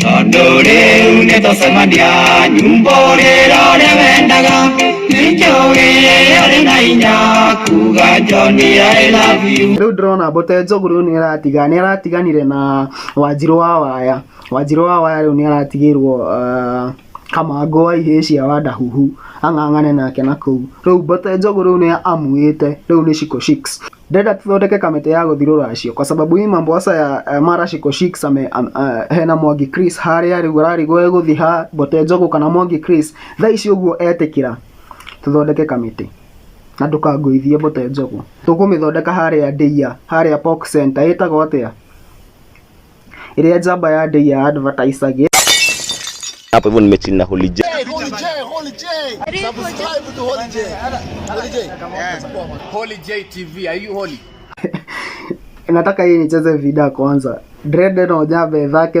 Tondore unetosemania nyumborera revendaga nijoge arena kuga Johnny I love you. Riu ndrona Mbote Njogu riu ni aratiganire na Wanjiru wa Waya. Wanjiru wa Waya riu ni aratigirwo Kamango wa Ihĩcia wa Ndahuhu ang'ang'ane nake na kuu. Riu Mbote Njogu riu ni amuite, riu ni Shiko 6. Ndenda tuthondeke kamete ya guthirura acio kwa sababu hii mambo asa ya Mara Shiko 6 hena Mwangi Chris haria riu ararigwo eguthiha Mbote Njogu kana Mwangi Chris thaa ici uguo etikira tuthondeke kamete na ndukanguithie Mbote Njogu. Tukumithondeka haria Ndeia, haria Pork Center itago atia iria njamba ya Ndeia advertisage. Hapo hivyo nimechini na Holy J. Subscribe to Holy J. Holy J TV, are you holy? Nataka hii nicheze video kwanza. Dread no jabe zake